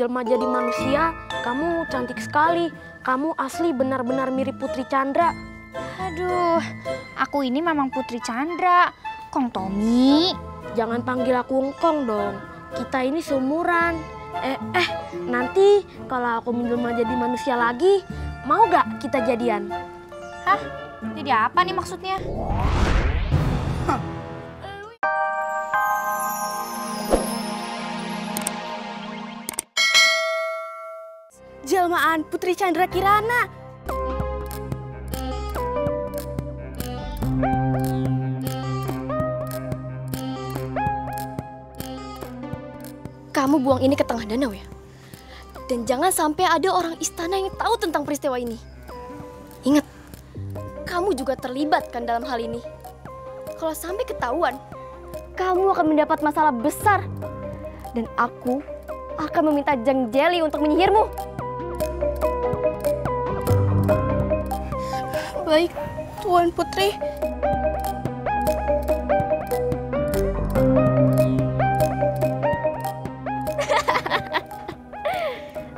jelma jadi manusia, kamu cantik sekali. Kamu asli benar-benar mirip Putri Chandra. Aduh, aku ini memang Putri Chandra. Kong Tommy. Jangan panggil aku Engkong dong. Kita ini seumuran. Nanti kalau aku menjelma jadi manusia lagi, mau gak kita jadian? Hah? Jadi apa nih maksudnya? Jelmaan Putri Chandra Kirana. Kamu buang ini ke tengah danau ya? Dan jangan sampai ada orang istana yang tahu tentang peristiwa ini. Ingat, kamu juga terlibat kan dalam hal ini. Kalau sampai ketahuan, kamu akan mendapat masalah besar. Dan aku akan meminta Jeng Jelly untuk menyihirmu. Baik, Tuan Putri.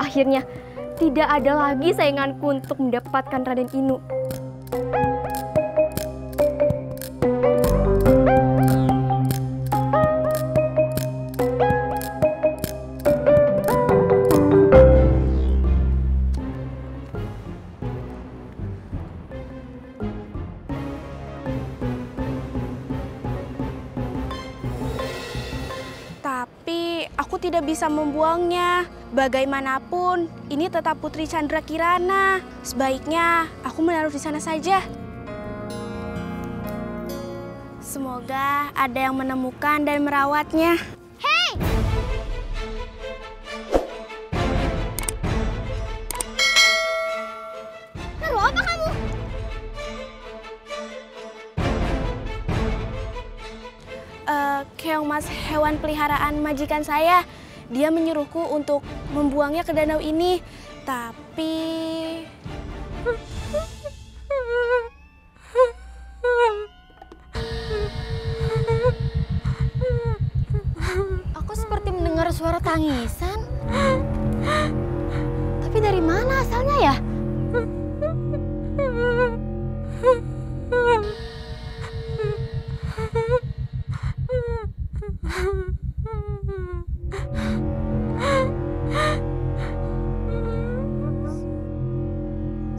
Akhirnya, tidak ada lagi sainganku untuk mendapatkan Raden Inu. Tapi aku tidak bisa membuangnya. Bagaimanapun, ini tetap Putri Chandra Kirana. Sebaiknya aku menaruh di sana saja. Semoga ada yang menemukan dan merawatnya. Hei! Naruh apa kamu? Keong Mas, hewan peliharaan majikan saya. Dia menyuruhku untuk membuangnya ke danau ini. Tapi... Aku seperti mendengar suara tangisan. Tapi dari mana asalnya ya?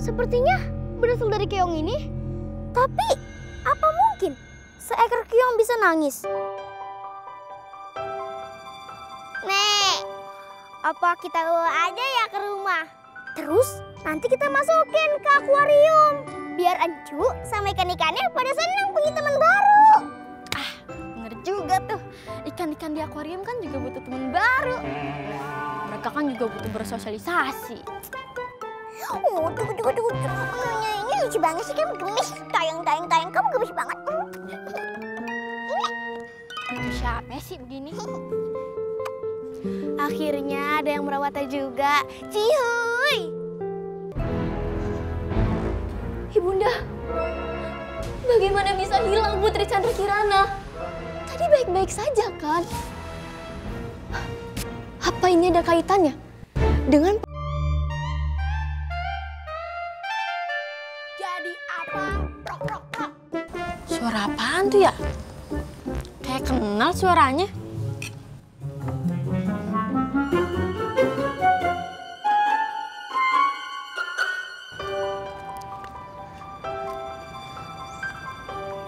Sepertinya berasal dari keong ini. Tapi apa mungkin seekor keong bisa nangis? Nek, apa kita bawa aja ya ke rumah? Terus nanti kita masukin ke akuarium. Biar Ancu sama ikan-ikannya pada senang punya teman baru. Bener juga tuh. Ikan-ikan di akuarium kan juga butuh teman baru. Mereka kan juga butuh bersosialisasi. Tunggu. Ini lucu banget sih, kamu gemes. Tayang, kamu gemes banget. Itu siapa sih begini? Akhirnya ada yang merawatnya juga. Cihuy! Ibunda, bagaimana bisa hilang Putri Chandra Kirana? Tadi baik-baik saja kan? Apa ini ada kaitannya dengan... Jadi apa? Prok. Suara apaan tuh ya? Kayak kenal suaranya.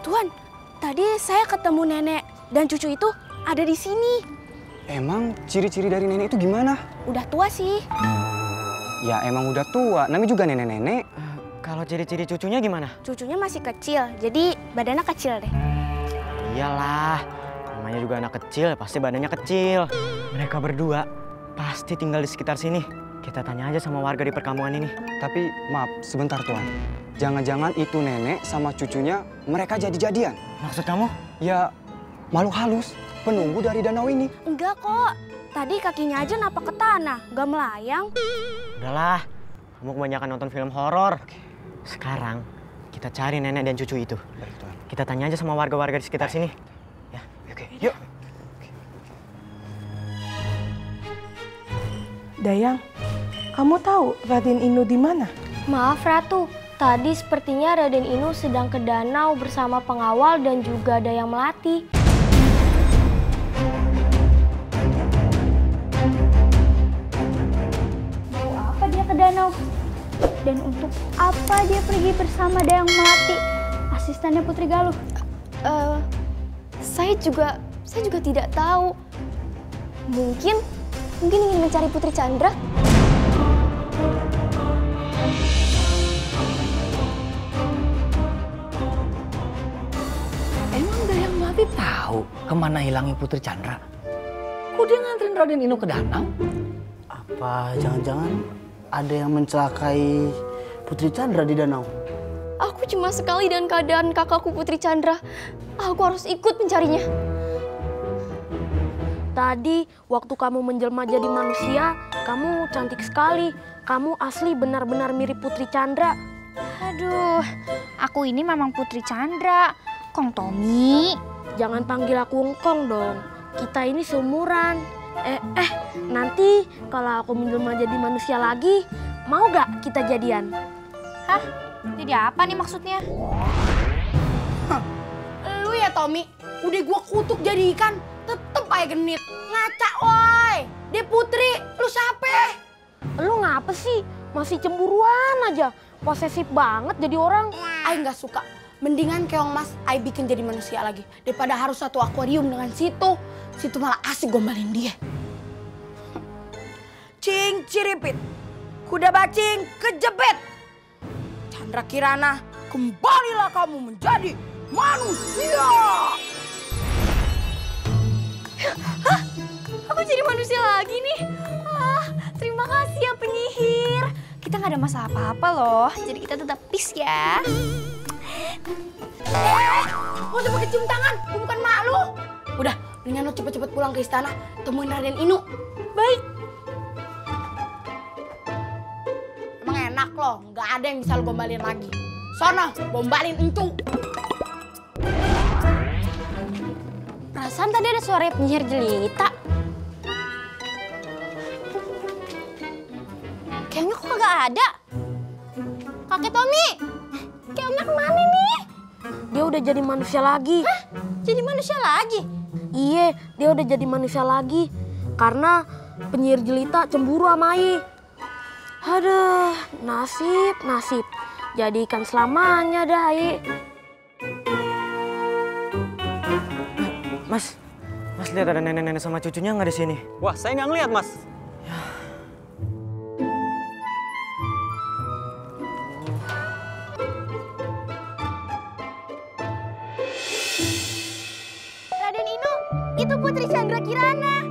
Tuan, tadi saya ketemu nenek dan cucu itu ada di sini. Emang ciri-ciri dari nenek itu gimana? Udah tua sih. Ya emang udah tua, namanya juga nenek-nenek. Kalau ciri-ciri cucunya gimana? Cucunya masih kecil, jadi badannya kecil deh. Iyalah, namanya juga anak kecil, pasti badannya kecil. Mereka berdua pasti tinggal di sekitar sini. Kita tanya aja sama warga di perkampungan ini. Tapi maaf, sebentar Tuan. Jangan-jangan itu nenek sama cucunya mereka jadi-jadian. Maksud kamu? Ya makhluk halus, penunggu dari danau ini. Enggak kok, tadi kakinya aja napak ke tanah, gak melayang. Udahlah, kamu kebanyakan nonton film horor. Sekarang kita cari nenek dan cucu itu. Baik Tuan. Kita tanya aja sama warga-warga di sekitar sini. Ya. Oke, yuk. Dayang, kamu tahu Raden Inu di mana? Maaf Ratu, tadi sepertinya Raden Inu sedang ke danau bersama pengawal dan juga Dayang Melati. Mau apa dia ke danau? Dan untuk apa dia pergi bersama Dayang Melati, asistennya Putri Galuh? Saya juga tidak tahu. Mungkin ingin mencari Putri Chandra. Emang Dayang Melati tahu kemana hilangnya Putri Chandra? Kok dia nganterin Raden Inu ke danau? Apa jangan-jangan ada yang mencelakai Putri Chandra di danau? Aku cuma sekali dengan keadaan kakakku Putri Chandra. Aku harus ikut mencarinya. Tadi waktu kamu menjelma jadi manusia, kamu cantik sekali. Kamu asli benar-benar mirip Putri Chandra. Aduh, aku ini memang Putri Chandra. Kong Tommy. Jangan panggil aku Engkong dong. Kita ini seumuran. Nanti kalau aku menjelma jadi manusia lagi, mau gak kita jadian? Hah? Jadi apa nih maksudnya? Lu ya Tommy, udah gua kutuk jadi ikan, tetep aja genit. Ngaca woi, dia Putri, lu siapa? Lu ngapa sih? Masih cemburuan aja. Posesif banget jadi orang. Ay nggak suka. Mendingan keong mas, ay bikin jadi manusia lagi. Daripada harus satu akuarium dengan situ. Situ malah asik gombalin dia. Cing ciripit, kuda bacing kejepit. Chandra Kirana, kembalilah kamu menjadi manusia. Hah? Aku jadi manusia lagi nih. Terima kasih ya penyihir. Kita nggak ada masalah apa-apa loh. Jadi kita tetap peace ya. Gak usah pakai cium tangan, gue bukan mak lu. Udah, mendingan lu cepet-cepet pulang ke istana, temuin Raden Inu. Baik. Emang enak loh, nggak ada yang bisa lu gombalin lagi. Sono, gombalin encu. Perasaan tadi ada suara penyihir jelita. Kayaknya kok kagak ada. Kakek Tommy, kayaknya kemana nih? Dia udah jadi manusia lagi. Hah? Jadi manusia lagi? Iya, dia udah jadi manusia lagi. Karena penyihir jelita cemburu sama Ai. Aduh, nasib. Jadi ikan selamanya dah, Ai. Mas lihat ada nenek-nenek sama cucunya nggak di sini? Wah, saya nggak ngeliat, Mas. Raden Inu, itu Putri Chandra Kirana.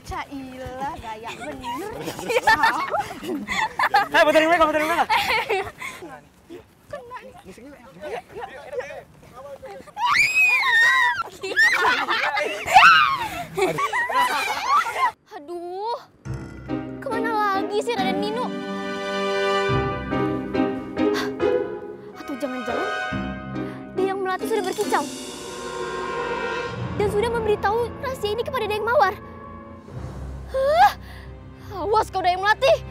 Cailah, gaya bener. Puterin mereka. Aduh, kemana lagi sih Raden Inu? Atau jangan-jangan Dayang Melati sudah berkicau dan sudah memberitahu rahasia ini kepada Dayang Mawar. Awas kau Dayang Melati!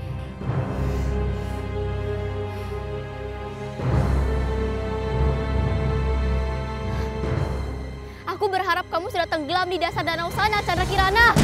Aku berharap kamu sudah tenggelam di dasar danau sana, Chandra Kirana.